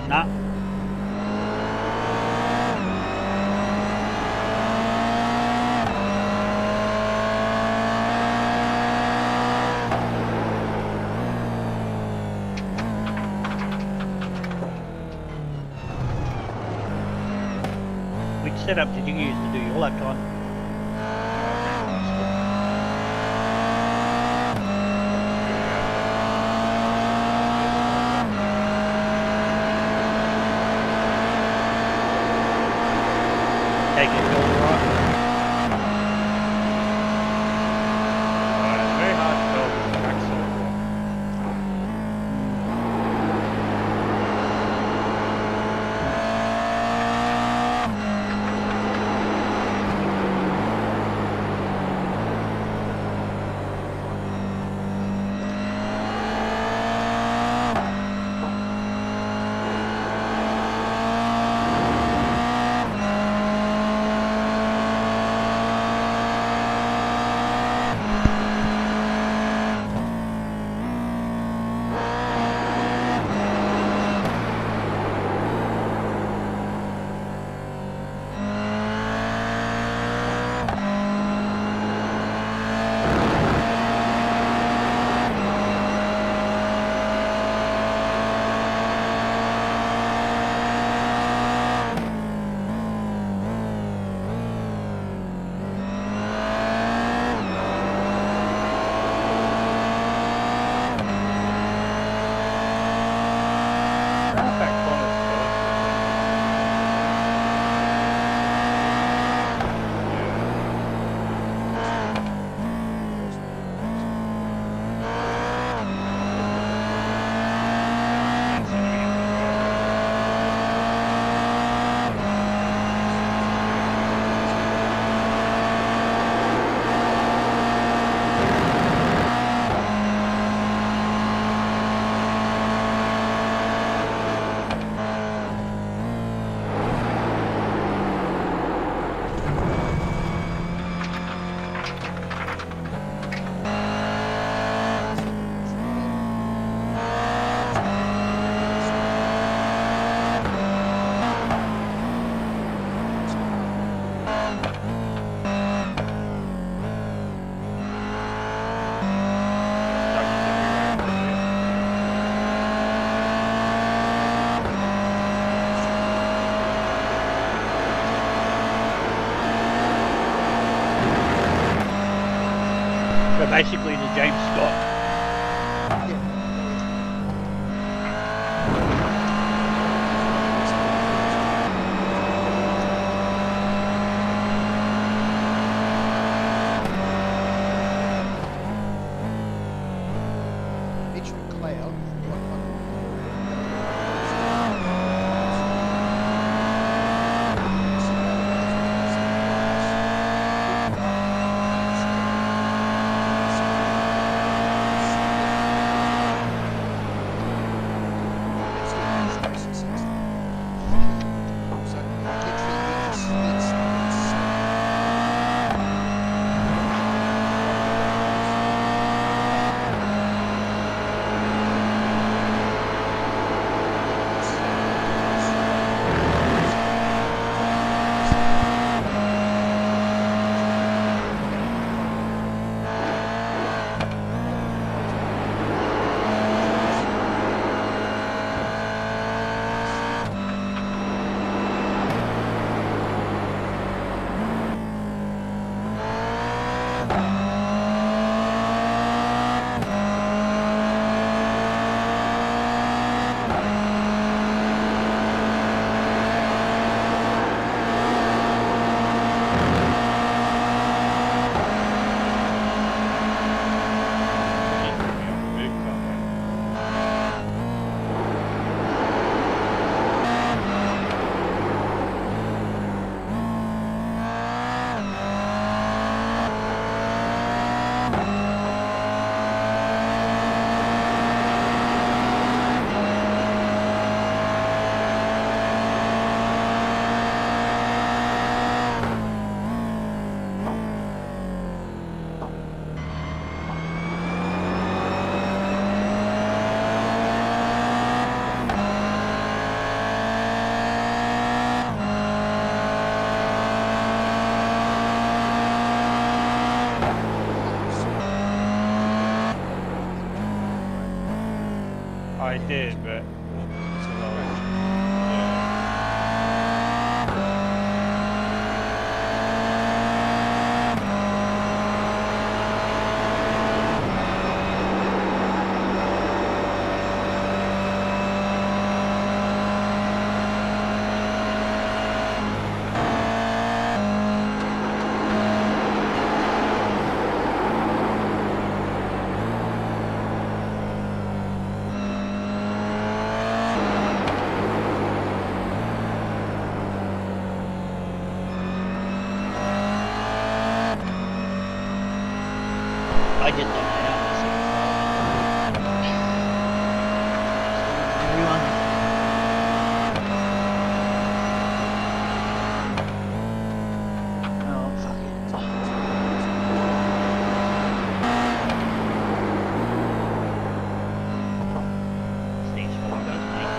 Nah. Which setup did you use to do your lap time? Take it all right. It's very hard to tell because the track's so long. So basically the James Scott. did, but it's a lot. I did that. Everyone. Oh, fuck it. Stage 4 goes, mate.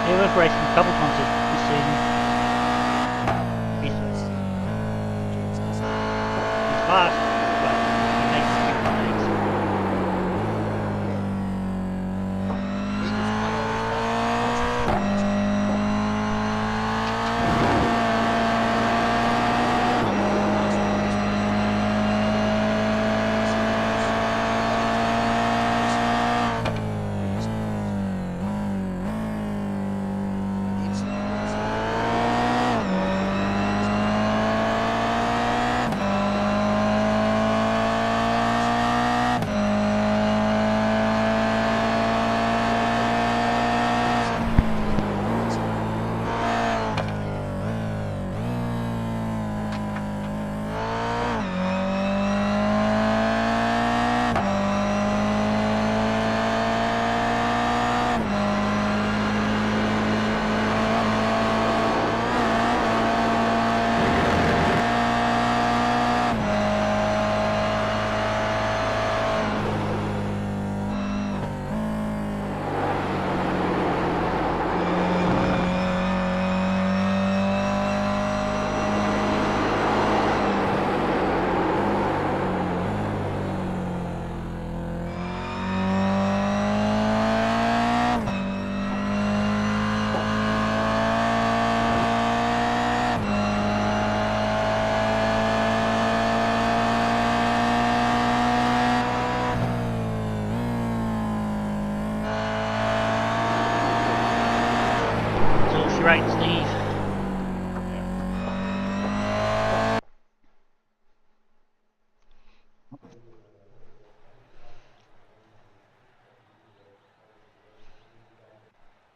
Yeah, we've raced him a couple times this season. He's fast, but he makes big mistakes.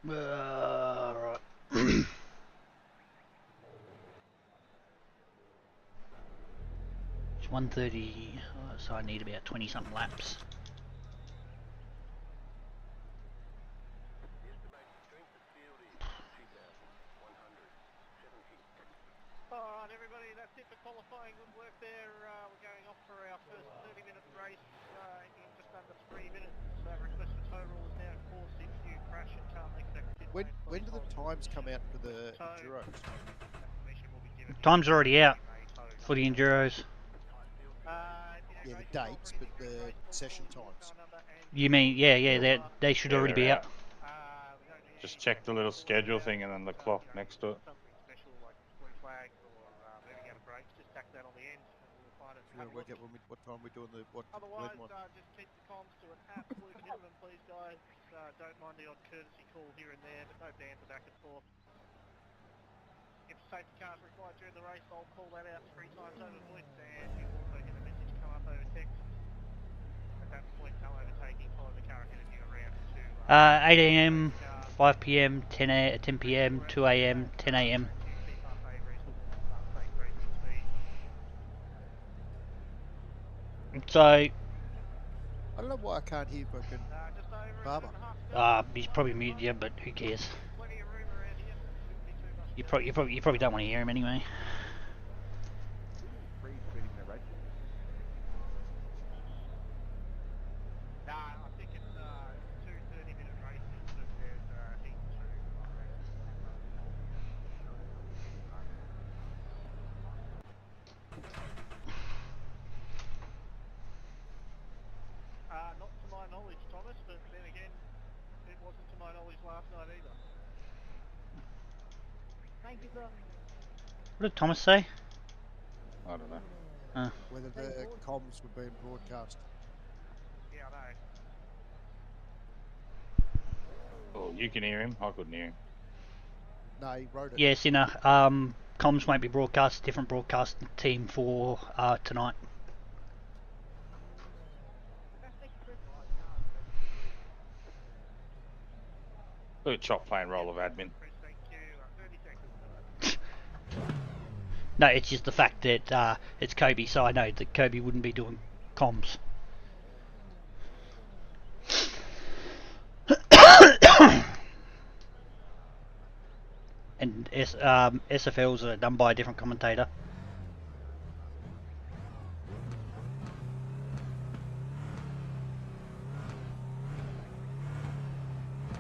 Right. It's 1:30, so I need about 20 something laps. Alright everybody, that's it for qualifying. Good work there. We're going off for our first 30-minute race in just under 3 minutes. Request for total is now 4-6. You crash and can't make that pit lane, When please do the hold times come out for the So, Enduros? that permission will be given to Time's you already out in a total. for the Enduros. Yeah, the race dates, for but any the race, full session call, times. car number and You mean, yeah, they should Yeah, already they're be out. up. we don't need Just any check the little sort of schedule about, thing and then the but, clock next to it. something special like blue flags or moving out of brakes, just tack that on the end and we'll find it. So we're gonna work out what time we're doing the Glen Otherwise, one. just keep the comms to an absolute minimum, please, guys. Don't mind the odd courtesy call here and there, but no banter back and forth. If safety cars required during the race, I'll call that out 3 times over voice, and you'll also get a message come up over text. At that point, no overtaking, follow the car ahead of you around to 8 a.m, 5 p.m, 10 p.m, 2 a.m, 10 a.m. keep up a reasonable safe racing speed. So, I don't know why I can't hear fucking Just over a Barber. minute and a half to go. he's probably muted you, but who cares? Plenty of room around here. Shouldn't be too much You probably don't want to hear him anyway. I think it's 2 30-minute races, but there's heat through races. Not to my knowledge, Thomas, but then again, it wasn't to my knowledge last night either. Thank you, sir. What did Thomas say? I don't know. Whether the comms were being broadcast. Yeah, I know. Oh, you can hear him. I couldn't hear him. No, he wrote it. Yes, comms won't be broadcast. Different broadcast team for tonight. Look at Chop playing role of admin. Thank you. 30 seconds. No, it's just the fact that it's Kobe, so I know that Kobe wouldn't be doing comms. And SFLs are done by a different commentator.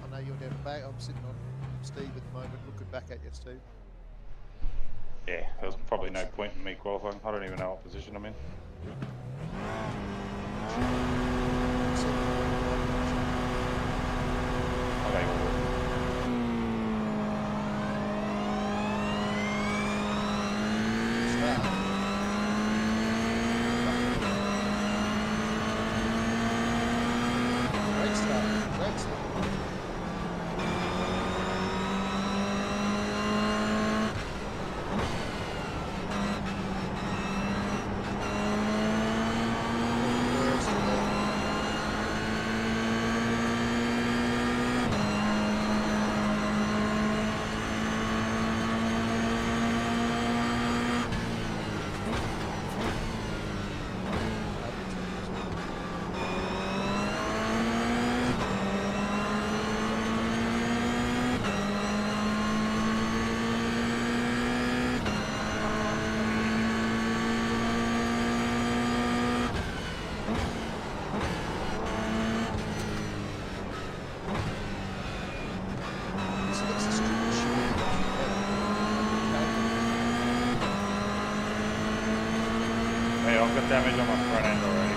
I know you're down the back. I'm sitting on Steve at the moment, looking back at you, Steve. Yeah, there's probably no point in me qualifying. I don't even know what position I'm in. Okay, well, Great start. Great start. hey, I've got damage on my front end already.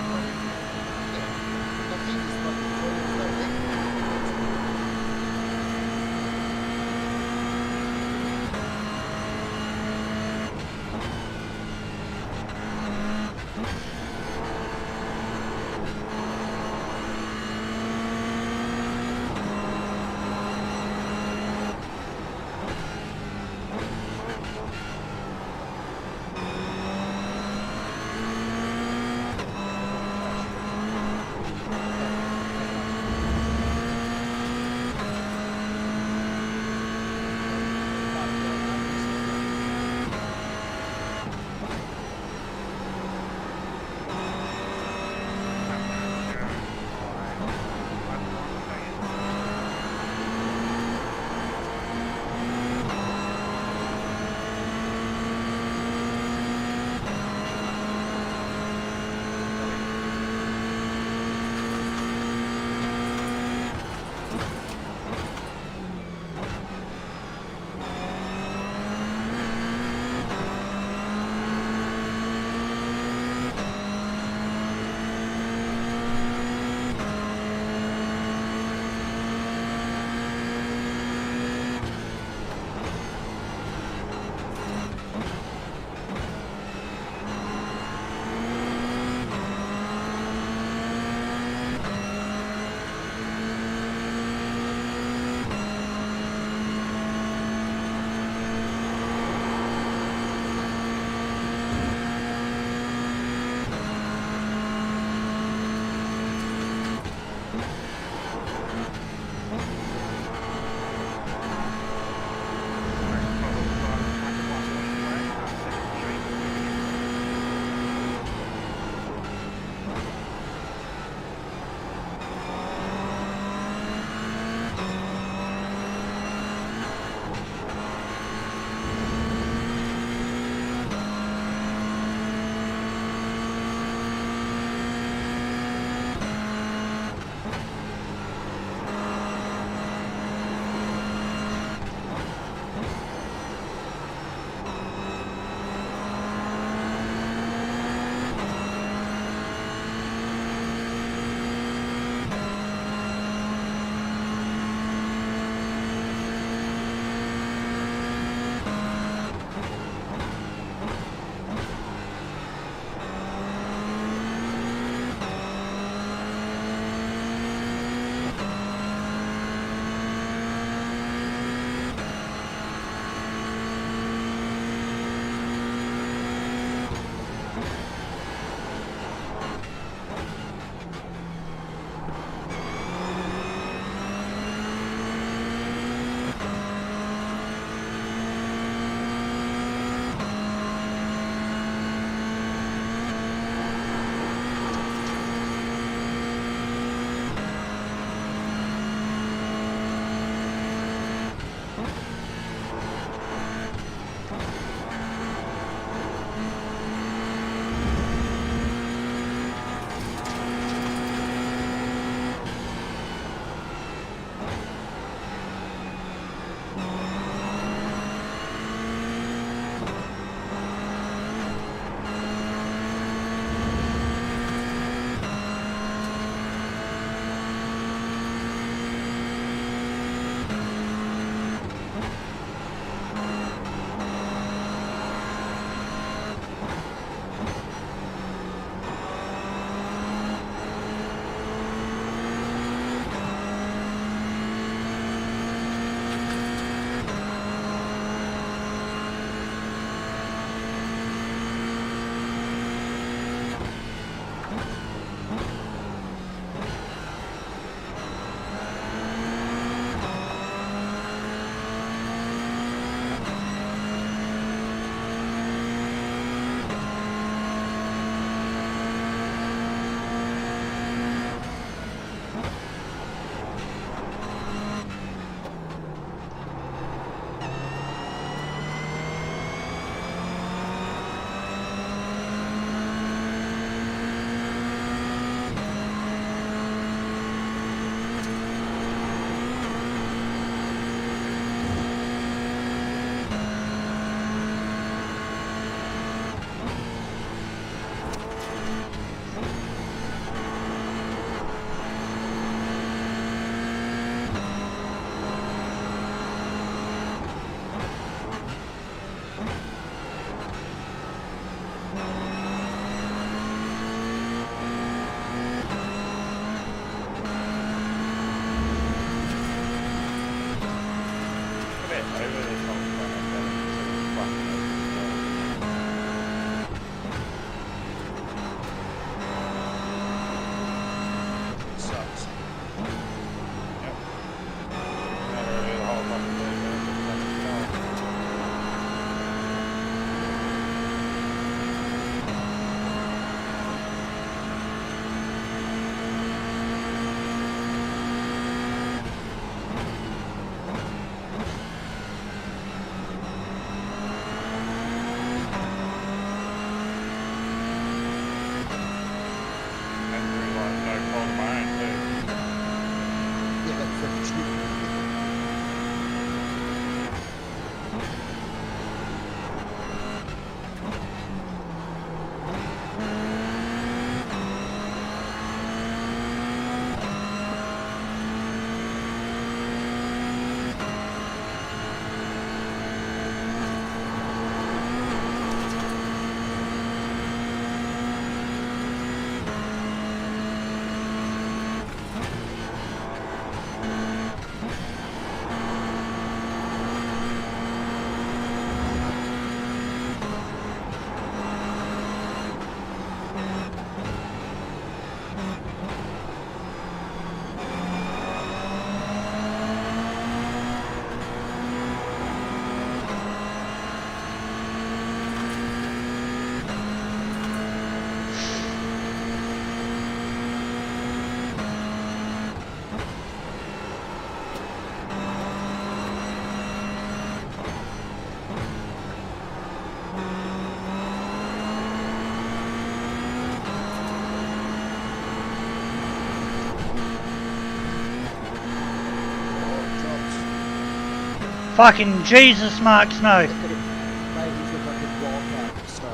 Fucking Jesus, Mark Snow. Look at it. Mate, he's looking like a wildcat for snow.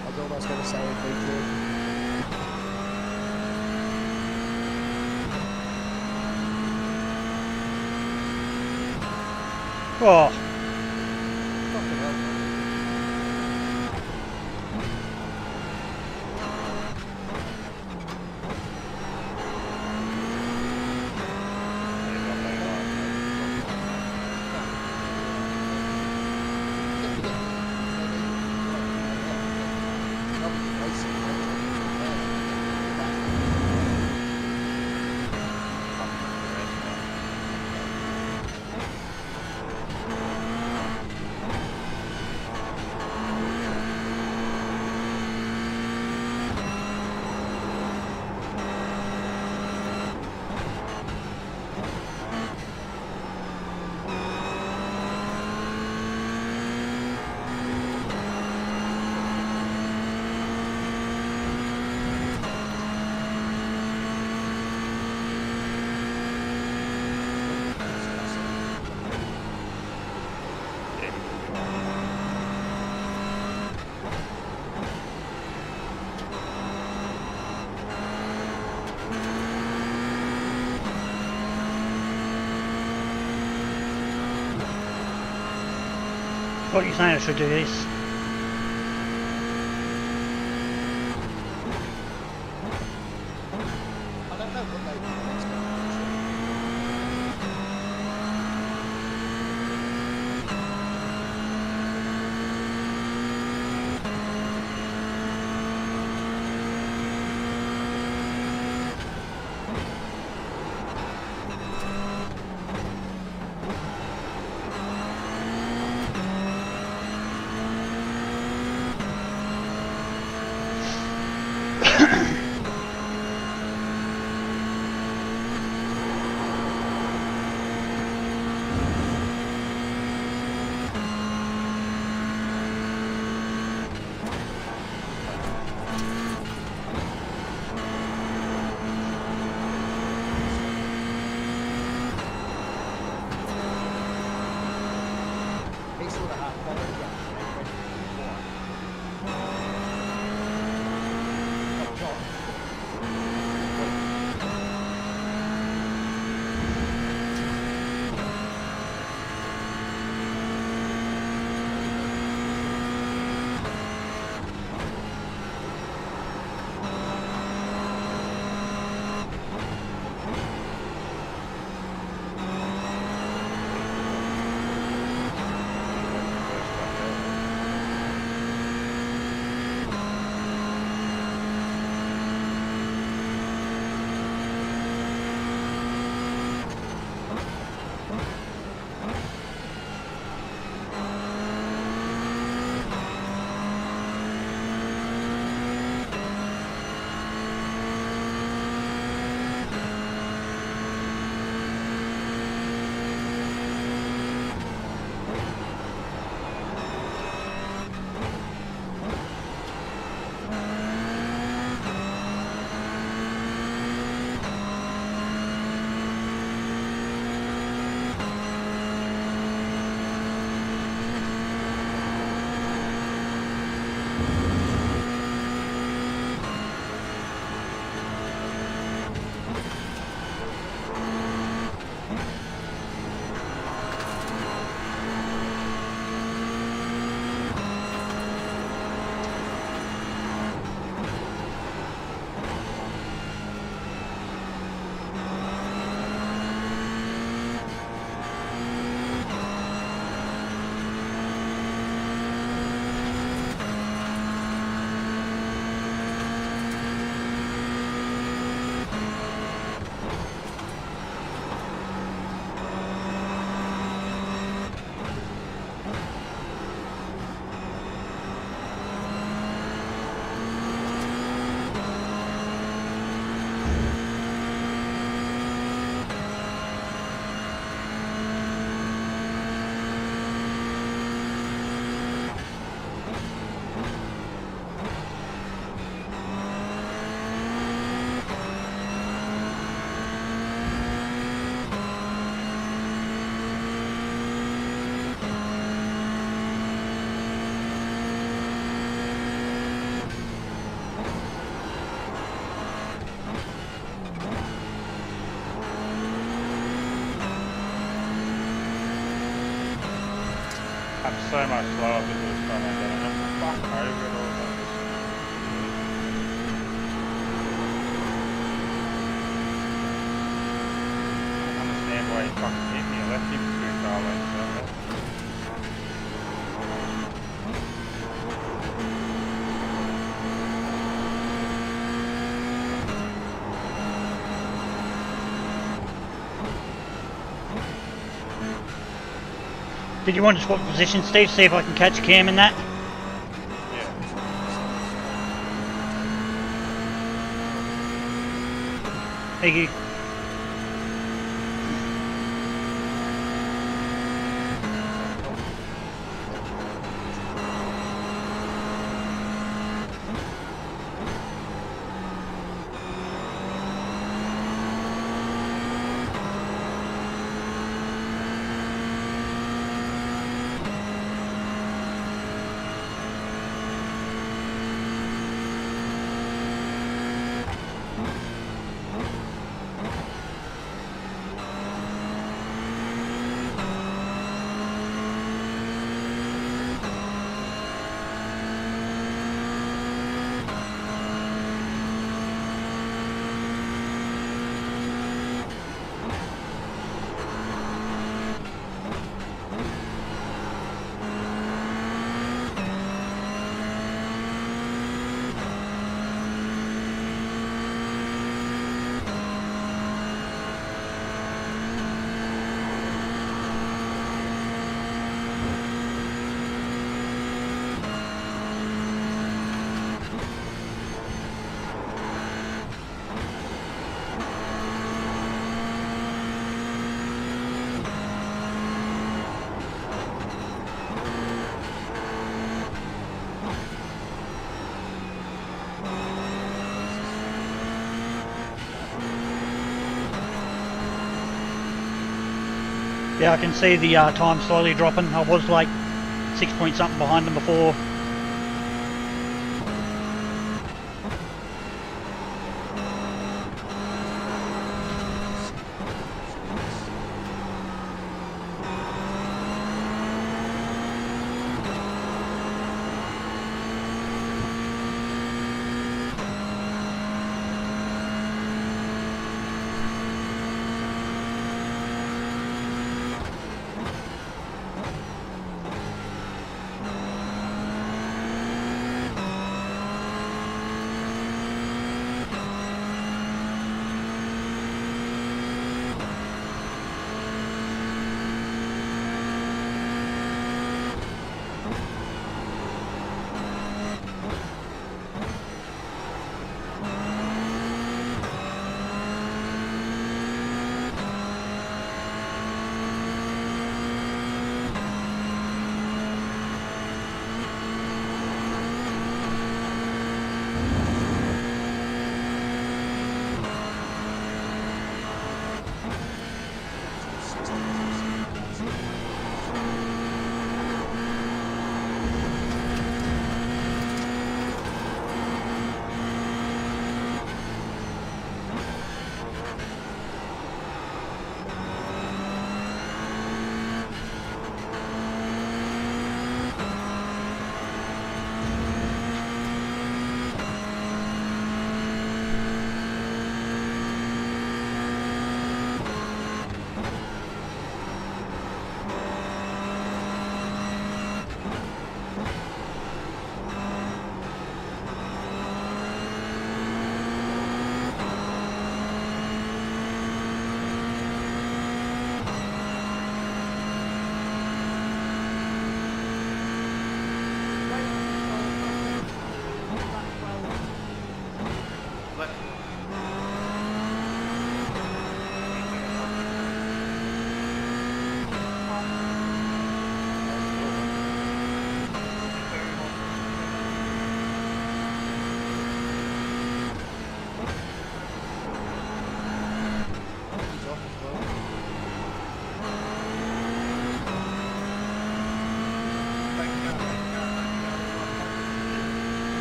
I was almost going to say it, me too. Oh, Fucking hell, mate. what are you saying I should do this? I don't know what they do next time. so much slower because it was coming down. I'm fucking over it all the time. I don't understand why he fucking hit me. I left him 2 car lengths down there. Did you want to swap positions, Steve? See if I can catch Cam in that? Yeah. Thank you. Yeah, I can see the time slowly dropping. I was like 6 point something behind them before.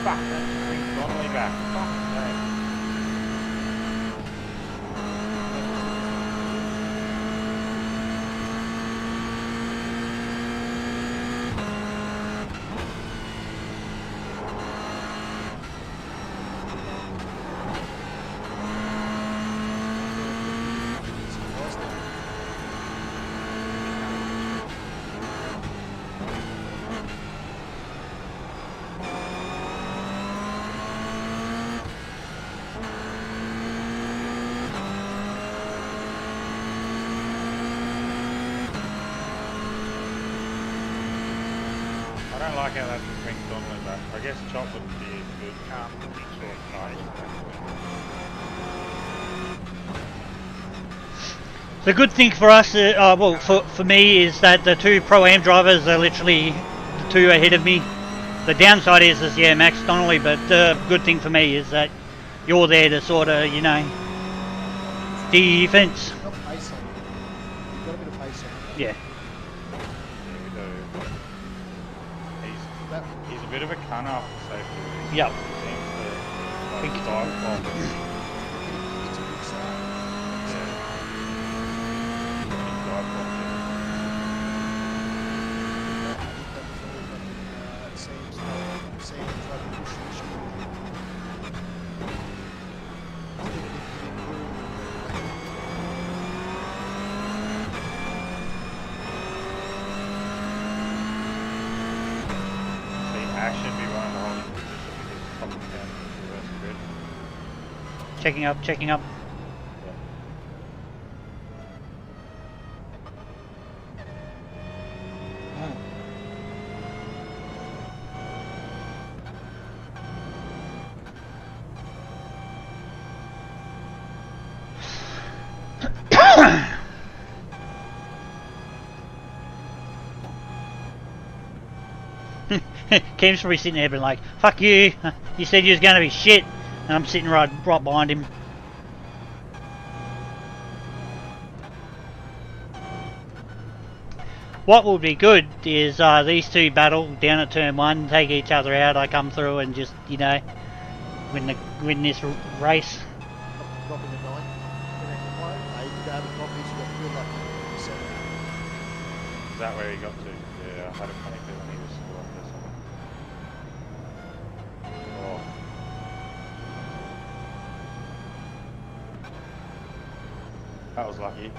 Fuck, that thing's gone way back. Fuck's sake. like how that just brings Donald back. I guess Chop would be a good We'll be short nice. The good thing for us, well, for me, is that the two Pro-Am drivers are literally the two ahead of me. The downside is yeah, Max Donnelly, but the good thing for me is that you're there to sort of, you know, defense. You've got pace on it. You've got a bit of pace on it. Yeah. He's a bit of a cunner after safety. Yep. He seems to Think- like dive bomb. It's a good start. Yeah. He dive bombs him. Sam's trying to push the issue. Ash should be running the holding position because it's top of down to the reverse grid. Checking up, checking up. Cam's probably sitting there being like, fuck you, you said you was going to be shit, and I'm sitting right behind him. What would be good is these two battle down at turn 1, take each other out, I come through and just, you know, win this race. Dropping the 9. You could have a drop each, you've got real lucky. 7. Is that where he got to? Yeah, I had a funny feeling he was still up there somewhere. Oh. That was lucky.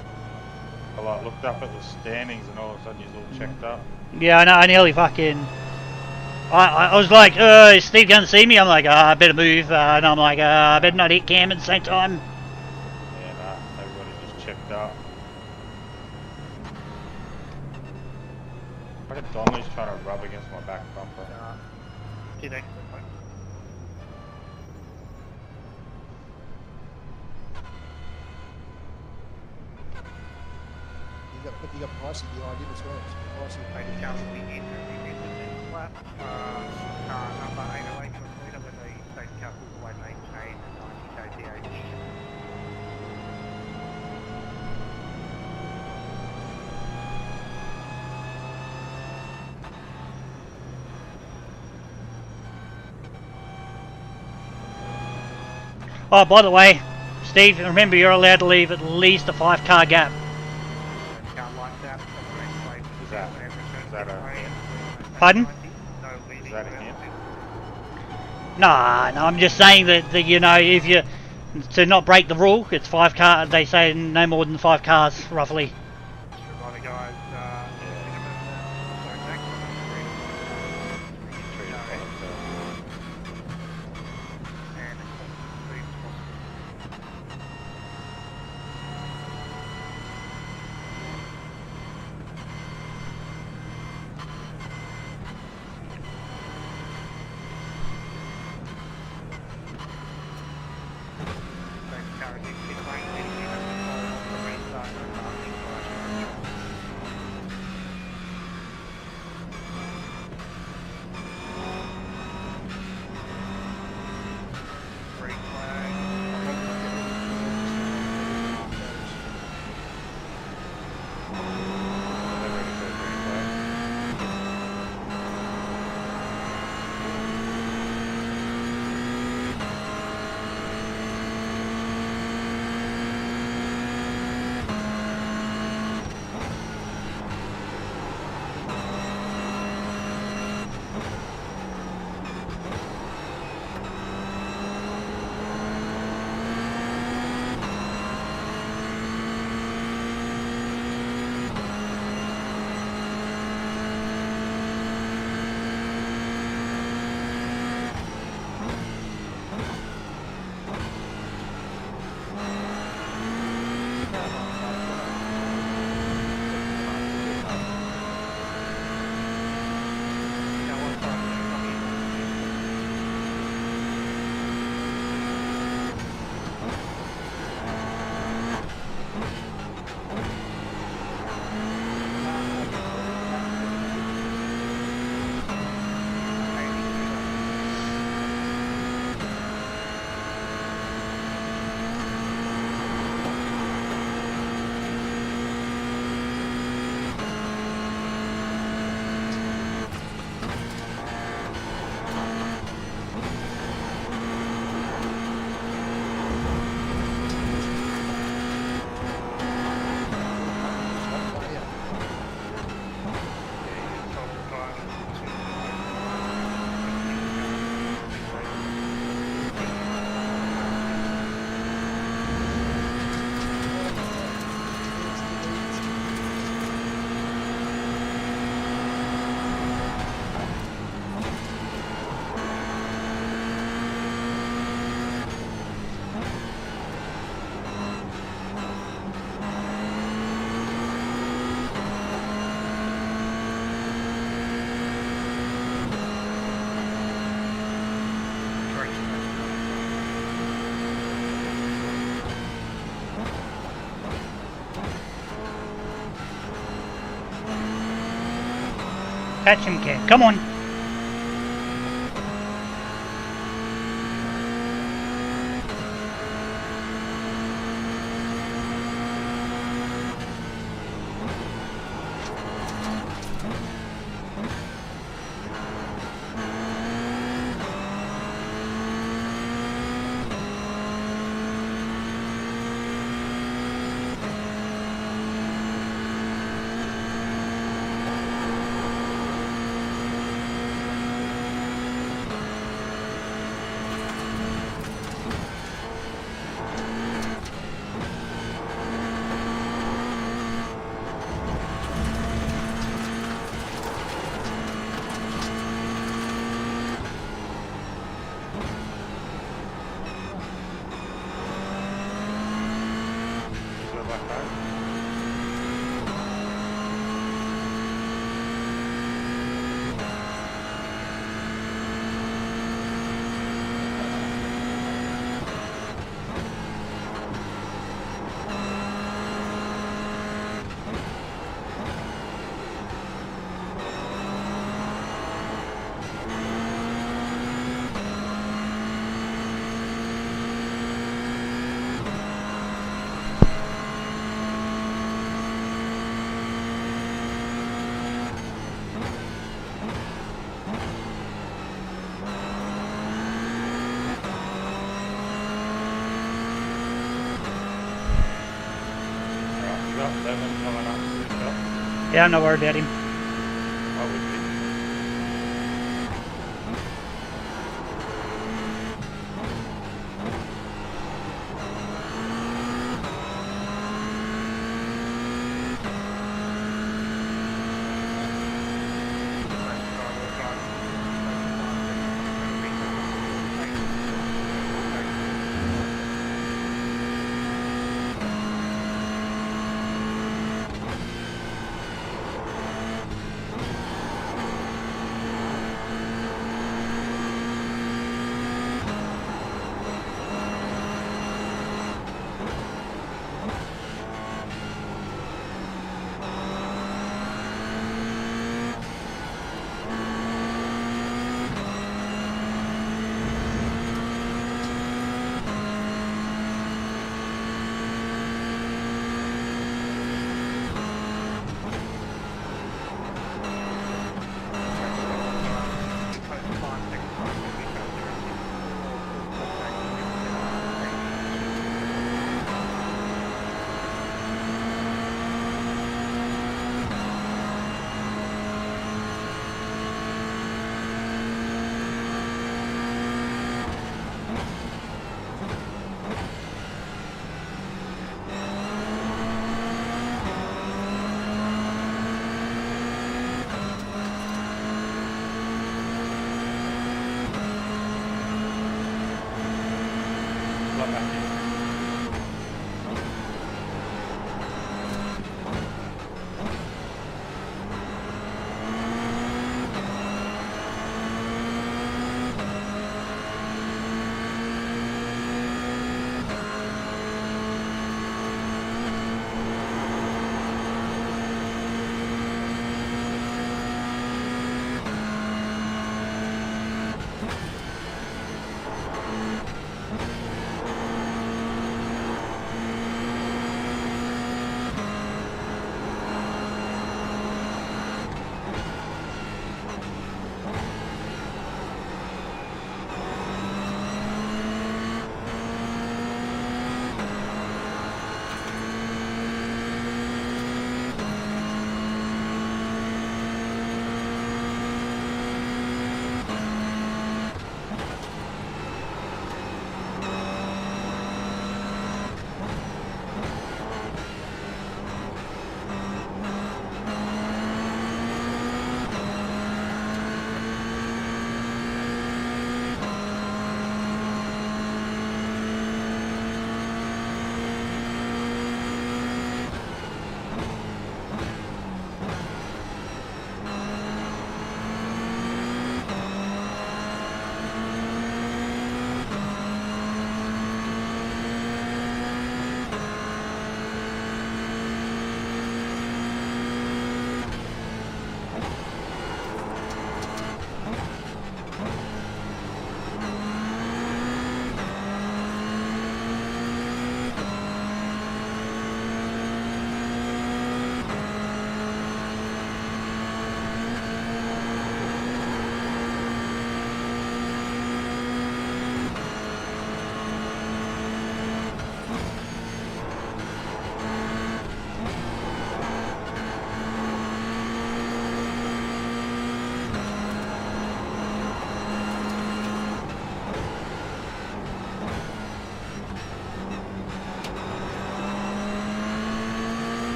I like looked up at the standings and all of a sudden he's all checked up. Yeah, I know, I nearly fucking... I was like, is Steve going to see me? I'm like, I better move, and I'm like, I better not hit Cam at the same time. Yeah, nah, everybody just checked up. Look at Donnelly's trying to rub against my back bumper. Did excellent, mate. You got Pricey behind him as well. Pricey. Maybe currently in the lap. Number 808 was leader when the safety car pulls away lane 8 and 90 kph. Oh, by the way, Steve, remember you're allowed to leave at least a 5-car gap. Can't like that. Is that a hint? Pardon? Is that a hint? Nah, no, I'm just saying that you know, if you to not break the rule, it's 5 car. They say no more than 5 cars, roughly. Reminder guys, Catch him, Cam. Come on. Go back home. Right, you got 7 coming up to the shop. Yeah, I'm not worried about him. I would be.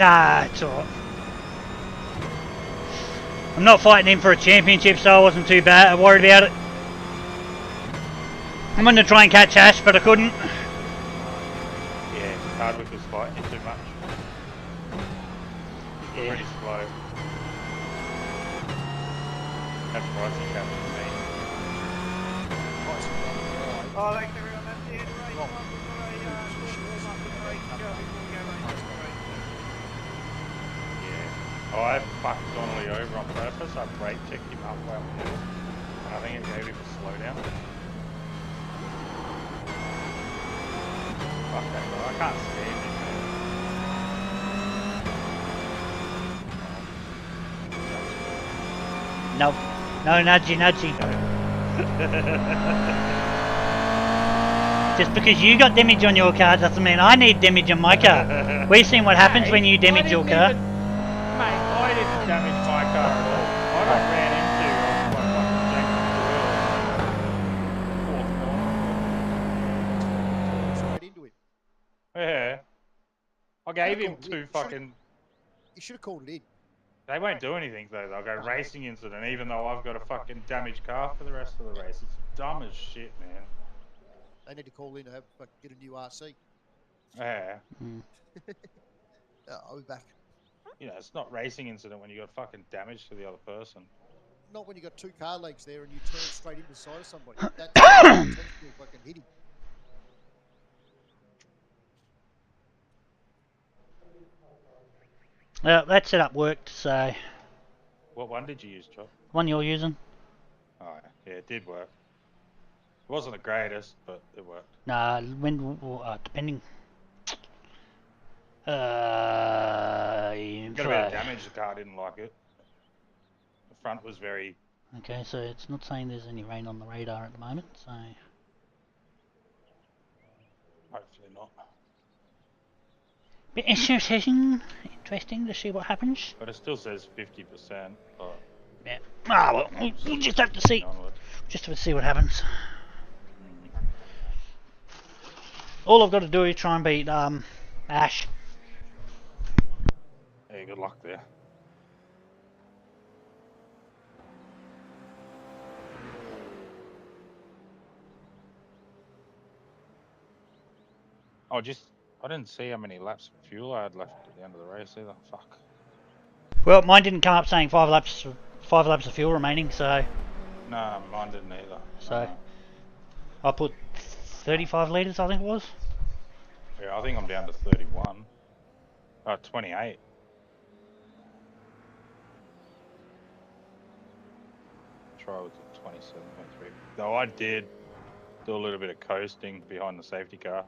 Nah, it's alright. I'm not fighting him for a championship, so I wasn't too worried about it. I'm going to try and catch Ash, but I couldn't. Yeah, Hardwick was fighting you too much. Yeah. Pretty slow. That's pricing captain for me. Oh, thanks everyone. That's the end of race 1. We've got a short warm up in the race to go before we go racing for race 2. Yeah. Oh, I fucked Donnelly over on purpose. I brake checked him up well hill, and I think it gave him a slowdown. Fuck that guy. I can't stand him, man. No. No, nudgy, nudgy. Just because you got damage on your car doesn't mean I need damage on my car. We've seen what happens when you damage your car. Mate, I didn't damage my car at all. I got ran into like fucking Straight into him. yeah. I gave him two fucking... You should have called it in. They won't do anything though. They'll go racing incident even though I've got a fucking damaged car for the rest of the race. It's dumb as shit, man. They need to call in to have get a new RC. Yeah. I'll be back. You know, it's not racing incident when you got fucking damage to the other person. Not when you got two car legs there and you turn straight into the side of somebody. That's intentional fucking hitting. Well, that setup worked, so... What one did you use, Chop? One you're using? Oh, yeah, it did work. It wasn't the greatest, but it worked. Nah, when... depending... Got a bit of damage, the car didn't like it. The front was very... Okay, so it's not saying there's any rain on the radar at the moment, so... Hopefully not. Bit interesting to see what happens. But it still says 50%, but... Yeah. Ah, well, we'll just have to see. Just have to see what happens. All I've got to do is try and beat Ash. Yeah, good luck there. Oh, I didn't see how many laps of fuel I had left at the end of the race either. Fuck. Well, mine didn't come up saying 5 laps of fuel remaining, so... No, mine didn't either. So... I put 35 litres, I think it was. Yeah, I think I'm down to 31. 28. Try with the 27.3. Though I did do a little bit of coasting behind the safety car.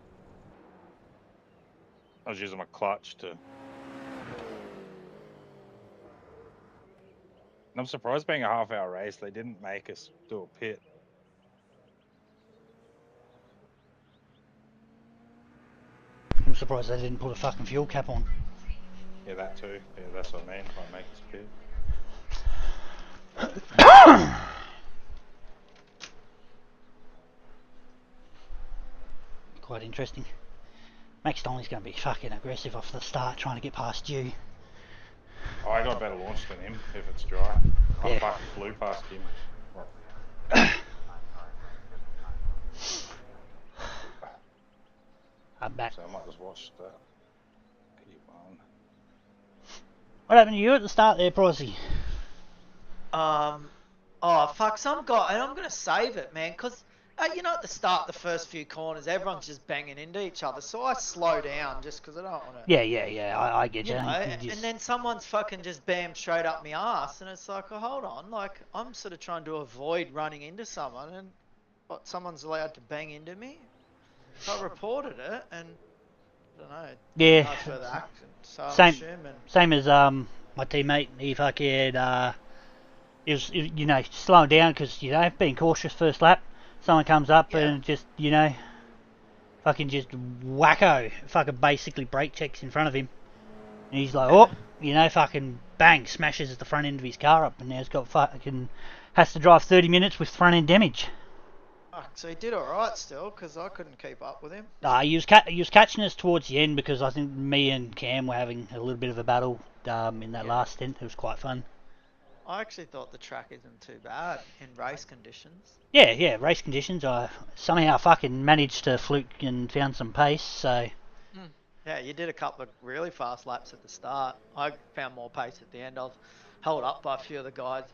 I was using my clutch to... And I'm surprised being a half-hour race, they didn't make us do a pit. I'm surprised they didn't put a fucking fuel cap on. Yeah, that too. Yeah, that's what I mean. Might make us pit. Quite interesting. Max Donnelly's going to be fucking aggressive off the start, trying to get past you. Oh, I got a better launch than him if it's dry. I fucking flew past him. I'm back. So I might just watch that. P1. What happened to you at the start there, Pricey? Oh fuck, some guy, and I'm gonna save it, man, because you know, at the start, the first few corners, everyone's just banging into each other, so I slow down just because I don't want to. Yeah, I get you. You know, and then someone's fucking just bam straight up my ass, and it's like, oh, hold on, like I'm sort of trying to avoid running into someone, and what, someone's allowed to bang into me, so I reported it, and I don't know. Yeah. No further action. So same as my teammate. He fucking he was, you know, slowing down because, you know, being cautious first lap. Someone comes up and just, you know, fucking just wacko, fucking basically brake checks in front of him. And he's like, oh, you know, fucking bang, smashes the front end of his car up, and now he's got fucking, has to drive 30 minutes with front end damage. Fuck, so he did alright still, because I couldn't keep up with him. Nah, he was catching us towards the end because I think me and Cam were having a little bit of a battle in that last stint. It was quite fun. I actually thought the track isn't too bad in race conditions. Yeah, race conditions. I somehow fucking managed to fluke and found some pace, so... Yeah, you did a couple of really fast laps at the start. I found more pace at the end. I was held up by a few of the guys.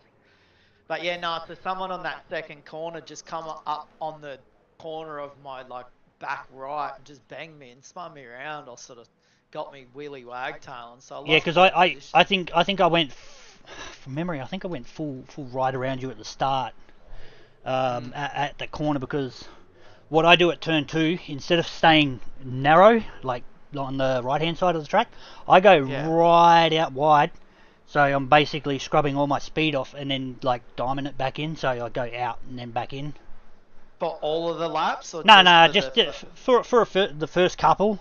But yeah, no, so someone on that second corner just come up on the corner of my like back right and just banged me and spun me around, or sort of got me wheelie wagtailing. So yeah, because I think I went from memory. I think I went full right around you at the start at the corner, because what I do at turn 2, instead of staying narrow like on the right hand side of the track, I go right out wide. So I'm basically scrubbing all my speed off and then like diming it back in. So I go out and then back in. For all of the laps, or No, just just for the first couple,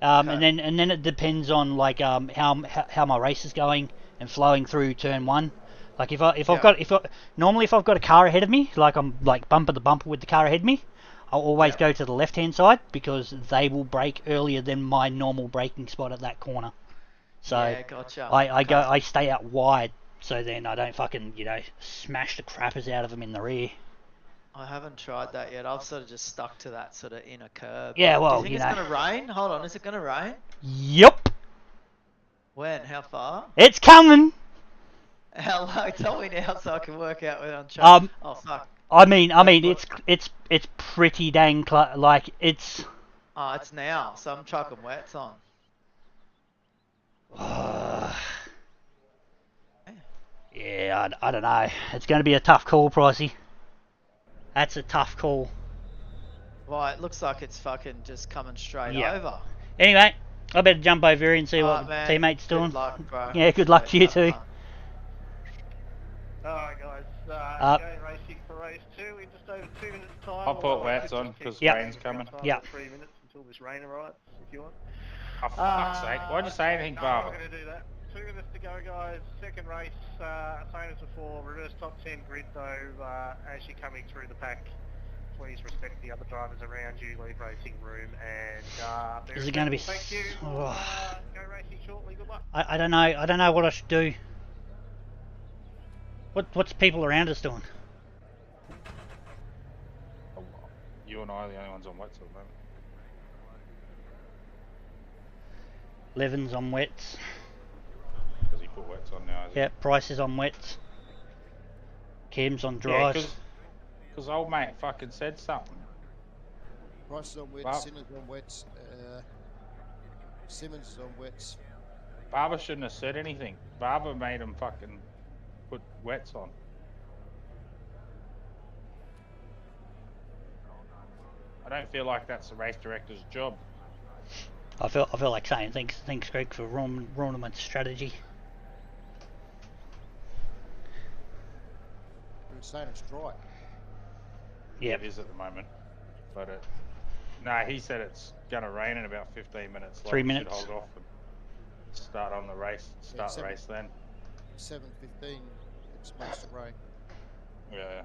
and then it depends on like how my race is going and flowing through turn 1. Like if I've got normally if I've got a car ahead of me, like I'm like bumper to bumper with the car ahead of me, I'll always go to the left hand side because they will brake earlier than my normal braking spot at that corner. So gotcha. I stay out wide, so then I don't fucking smash the crappers out of them in the rear. I haven't tried that yet. I've sort of just stuck to that sort of inner curve. Yeah, well, do you think it's gonna rain? Hold on, is it gonna rain? Yup. When? How far? It's coming. How low? Tell me now so I can work out whether I'm trying. Oh fuck. I mean, it's pretty dang like it's. Oh, it's now, so I'm chucking wets on. Yeah, I don't know. It's going to be a tough call, Pricey. That's a tough call. Well, it looks like it's fucking just coming straight over. Anyway, I better jump over here and see what man, teammates doing. Good luck, bro. Yeah, good luck to you too. Alright guys, going racing for race 2 in just over 2 minutes time. I'll put wets on because Yep. rain's coming. Yeah. 3 minutes until this rain arrives, if you want. Oh, for fuck's sake. Why'd you say anything, No, Barbara? I'm not going to do that. 2 minutes to go, guys. Second race, same as before. Reverse top 10 grid, though. As you're coming through the pack, please respect the other drivers around you. Leave racing room, and Is it going to be? thank you. Oh, Go racing shortly. Good luck. I don't know. I don't know what I should do. What's people around us doing? You and I are the only ones on wets at the moment. Levin's on wets. Because he put wets on now. Yeah, Price is on wets. Cam's on dries. Because old mate fucking said something. Price is on wets, Wow. Simmons on wets, Simmons is on wets. Barber shouldn't have said anything. Barber made him fucking put wets on. I don't feel like that's the race director's job. I feel like saying thanks Greg for ruining my strategy. We were saying it's dry. Yeah. It is at the moment. But no, he said it's gonna rain in about 15 minutes. 3 we minutes. Should hold off and start on the race. Start the race then. 7:15. It's supposed to rain. Yeah.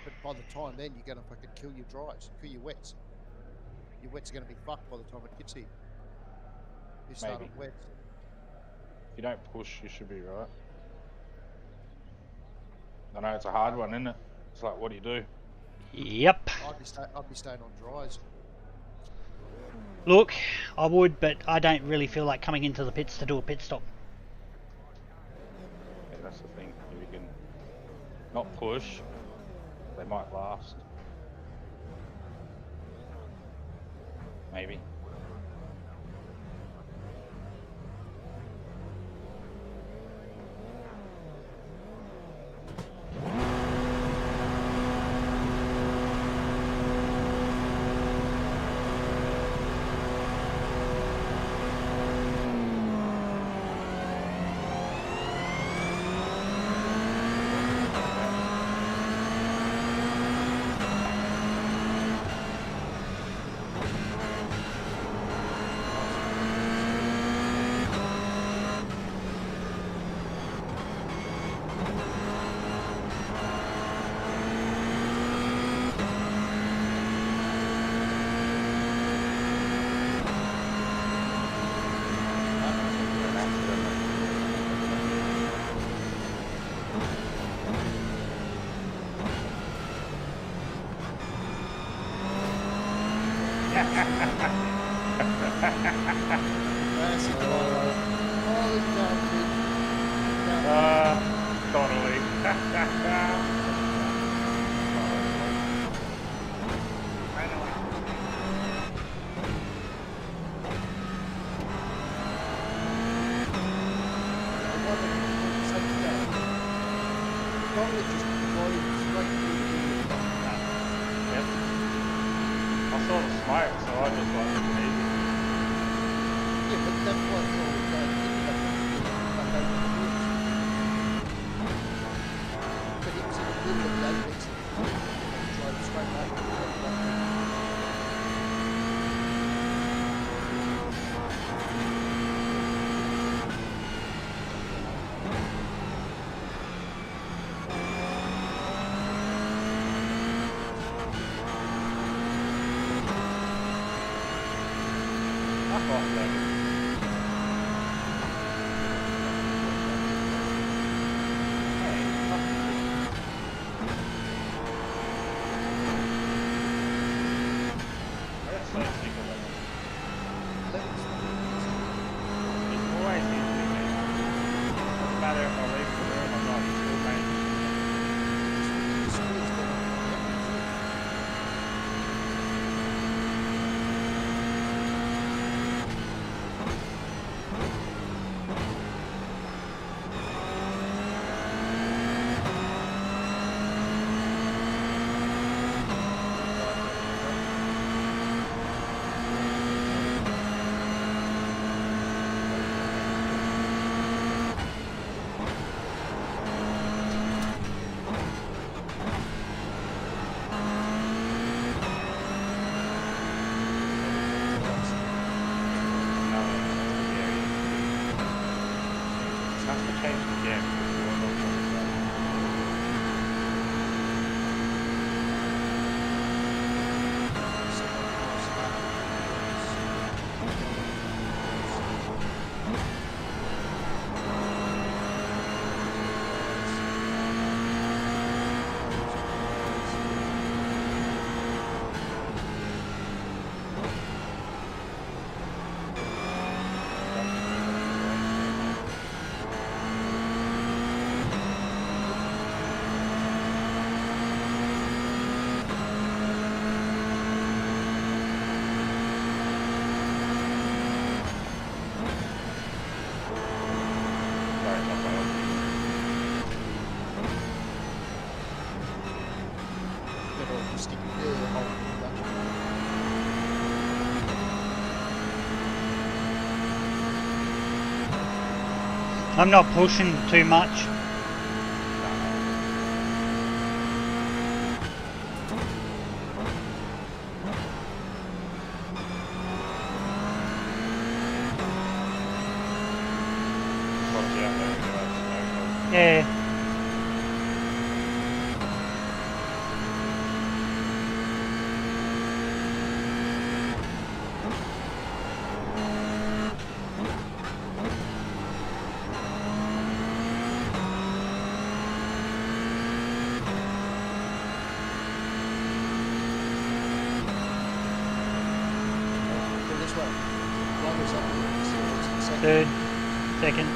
But by the time then, you're going to fucking kill your dries, kill your wets. Your wets are going to be fucked by the time it gets here. You start Maybe. on wets. If you don't push, you should be right. I know it's a hard one, isn't it? It's like, what do you do? Yep. I'd be staying on dries. Look, I would, but I don't really feel like coming into the pits to do a pit stop. Yeah, that's the thing. If you can not push, they might last. Maybe. Massive driver. Holy cow, kid. Donnelly. Probably just avoid straight through the middle of that. Yep. I saw the smoke, so I just like it easy. Yeah, but that's why it's always going into that back over the woods. But it was in the middle of the apex of the field and drove straight back to the Fuck off, David. Hey, fuck you. I got so sick of it. It's always easy, man. Doesn't matter if I leave the room or not, it's still painful. I'm not pushing too much. Yeah. Third, second.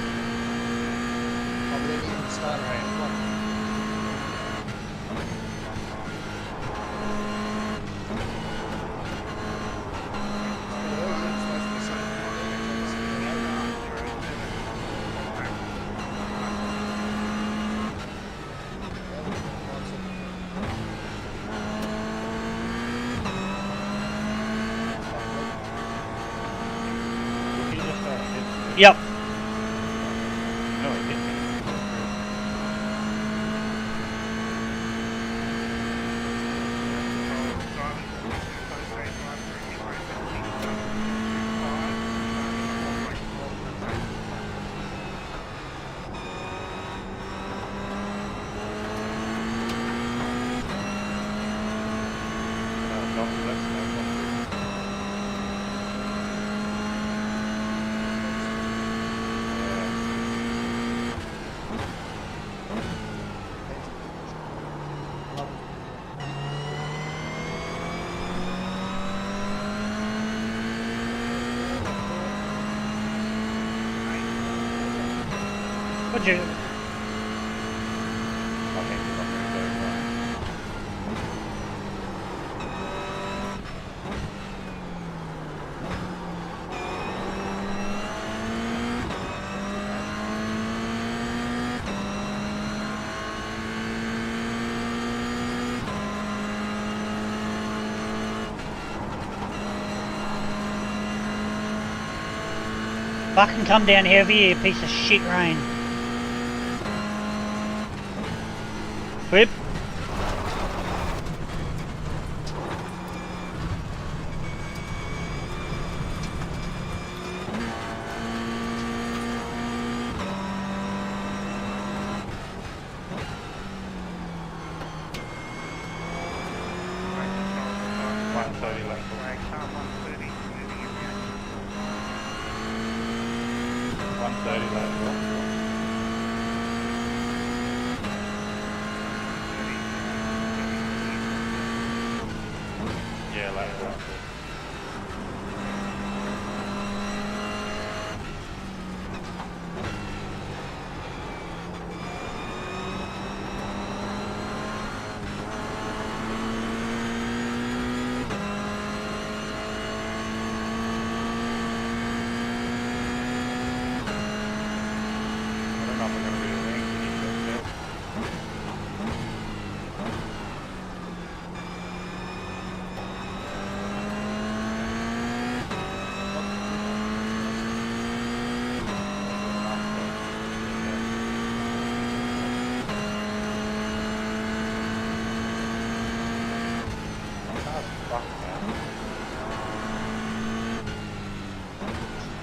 Yep. No, it didn't. That's no. Would you? I think it's not going to go well. Fucking come down heavy, you piece of shit rain. Whip. Drag car 130 moving in reaction. 130 lateral. Yeah, lateral. I don't know if we're going to be a link. You need to test.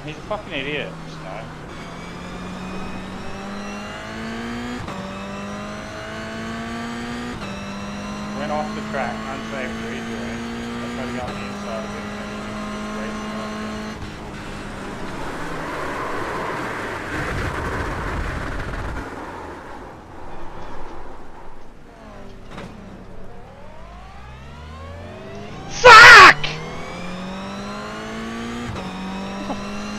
He's a fucking idiot, Snow. Went off the track, unsafe rejoin. I tried to get on the inside of it and then racing off it. Fuck!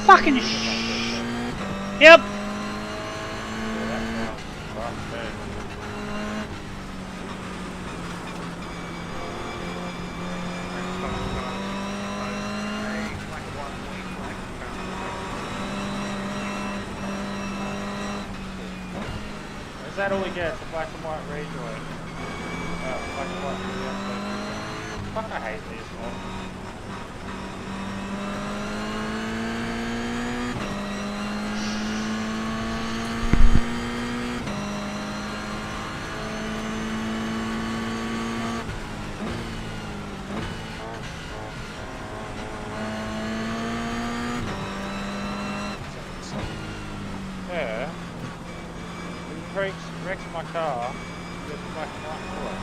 Fucking Yep. Yeah, that sounds fucked dead. Is that all he gets? A black and white rejoin? Black and white rejoin. Fuck, I hate this one. Yeah. He wrecks my car. Gets black and white for it.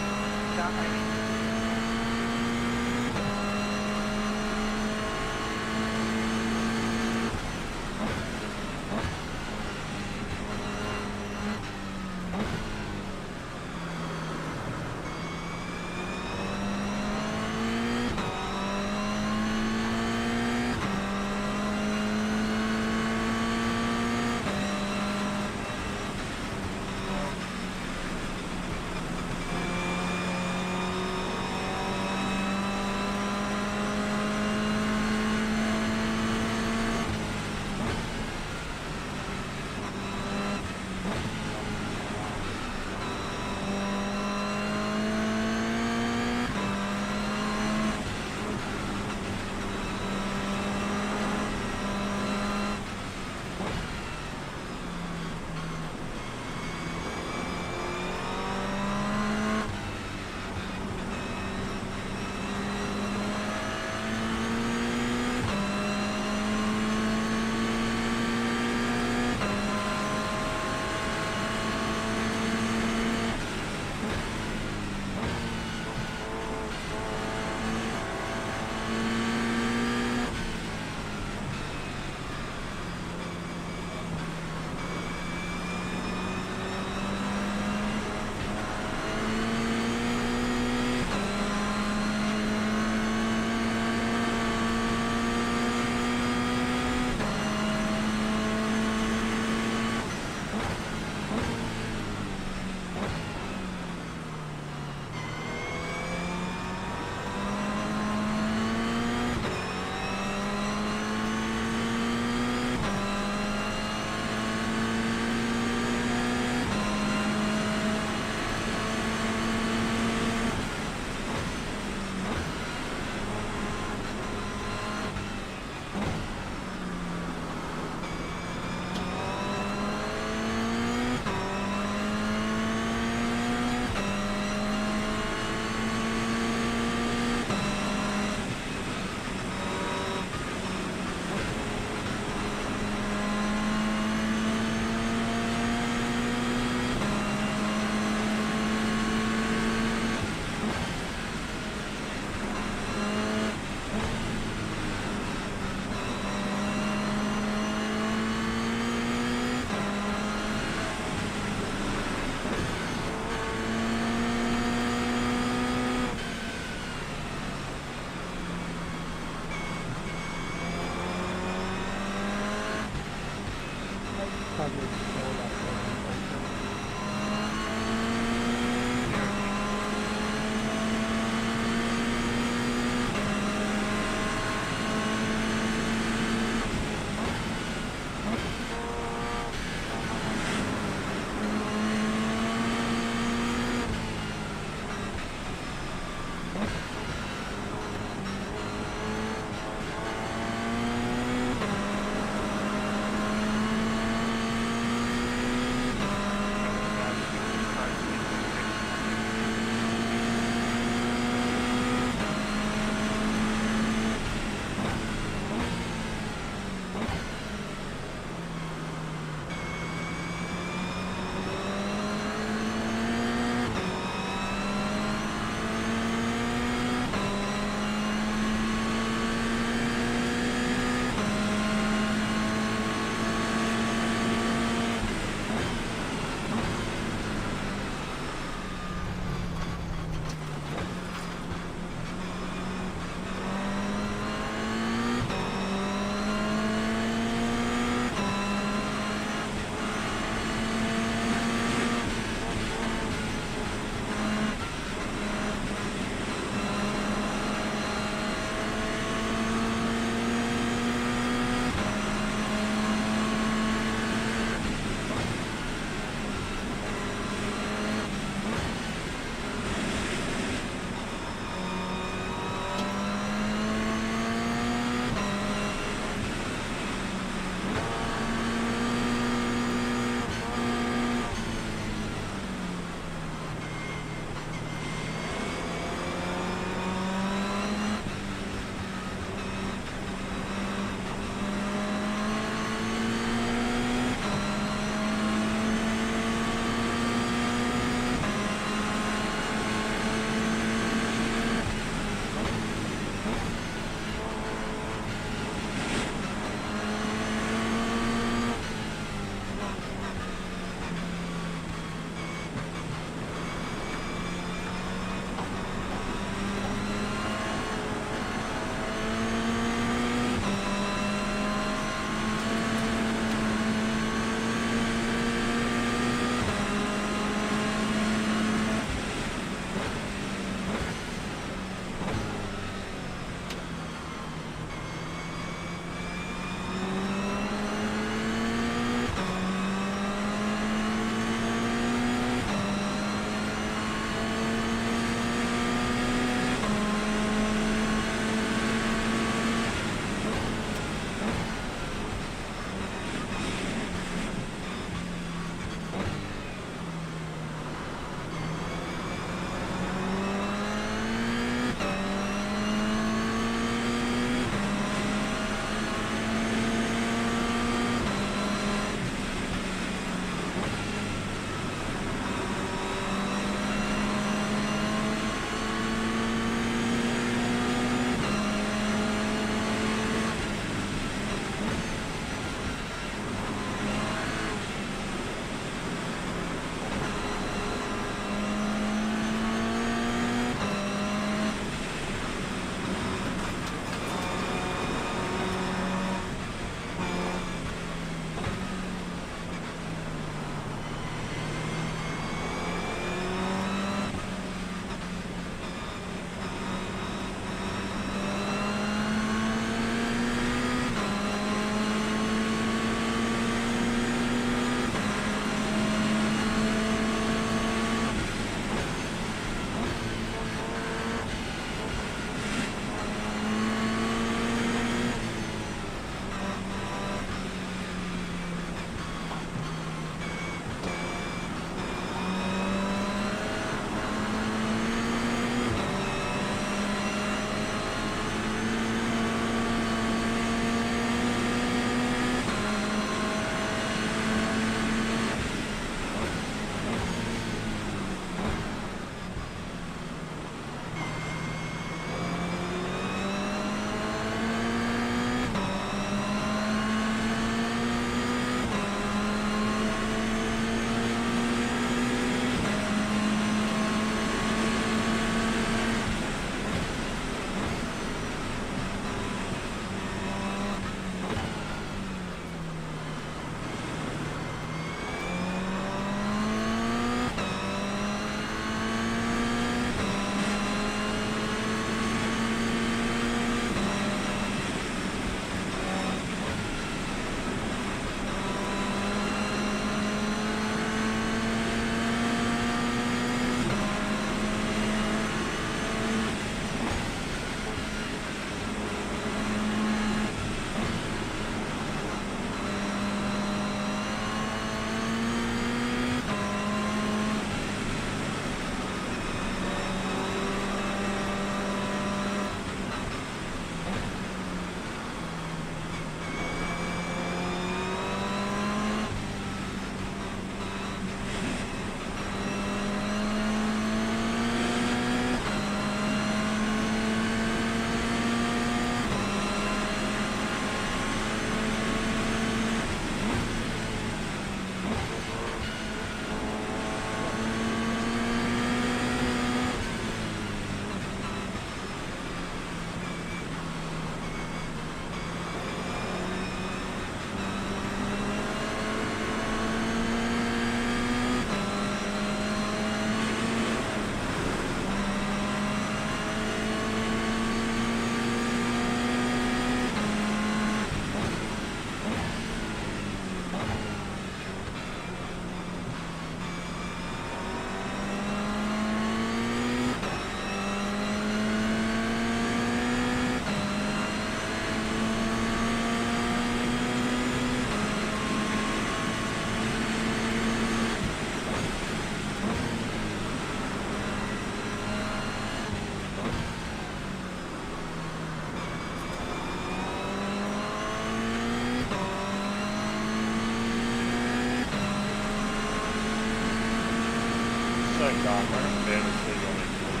going dark. I can barely see what it's doing.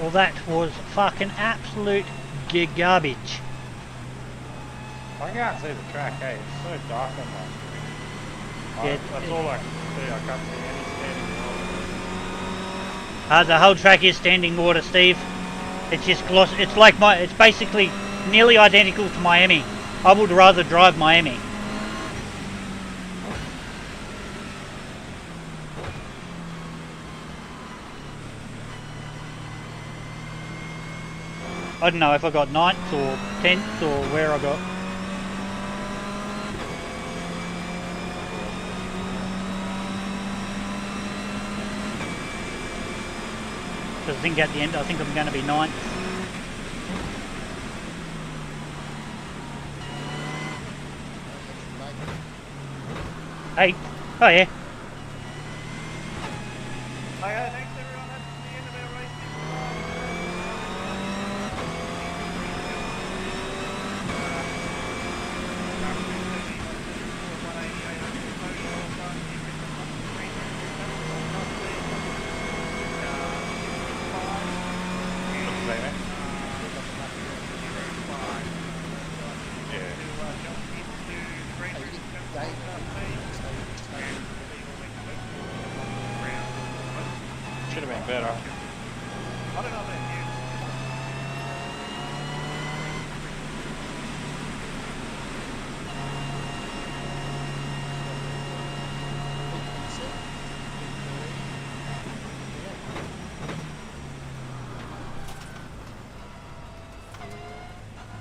Well, that was fucking absolute garbage. I can't see the track, hey. It's so dark on that. Yeah, That's all I can see. I can't see any standing water. The whole track is standing water, Steve. It's just gloss. It's like it's basically nearly identical to Miami. I would rather drive Miami. I don't know if I got 9th or 10th or where I got. Because I think at the end, I think I'm going to be 9th. 8th. Oh yeah. Okay, thanks everyone. That's the end of our race. Should have been better. I don't know about you.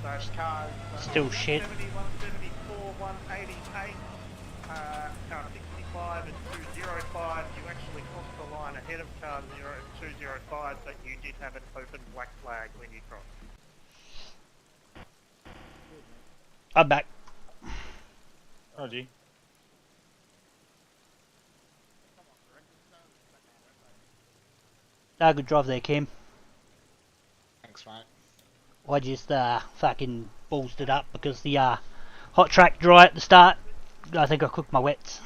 Those cars. Still shit. 70, 174, 188, car 65 and 205. You actually crossed the line ahead of car 205, but you did have an open black flag when you crossed. I'm back. Oh, gee. Good drive there, Kim. Thanks, mate. I just fucking ballsed it up because the hot track dry at the start. I think I cooked my wets.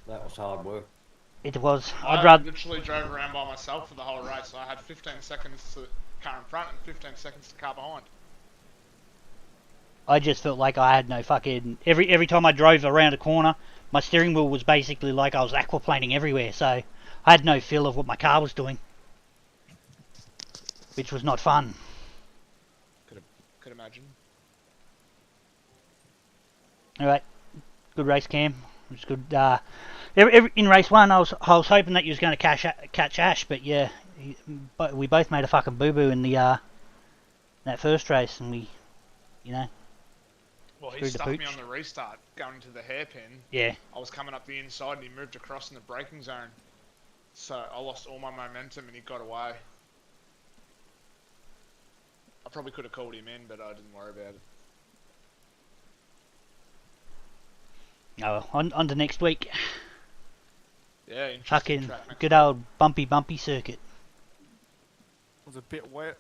That was hard work. It was. I literally drove around by myself for the whole race. I had 15 seconds to the car in front and 15 seconds to the car behind. I just felt like I had no fucking... Every time I drove around a corner, my steering wheel was basically like I was aquaplaning everywhere, so I had no feel of what my car was doing. Which was not fun. Could imagine. Alright. Good race, Cam. It was good. In race 1, I was hoping that you was going to catch Ash, but yeah, but we both made a fucking boo-boo in the that first race, and we, you know... Well, he Screwed the stuffed me pooch. on the restart, going to the hairpin. Yeah. I was coming up the inside and he moved across in the braking zone. So I lost all my momentum and he got away. I probably could have called him in, but I didn't worry about it. Oh, well, on to next week. Yeah, interesting Fucking track next good week. old bumpy circuit. It was a bit wet.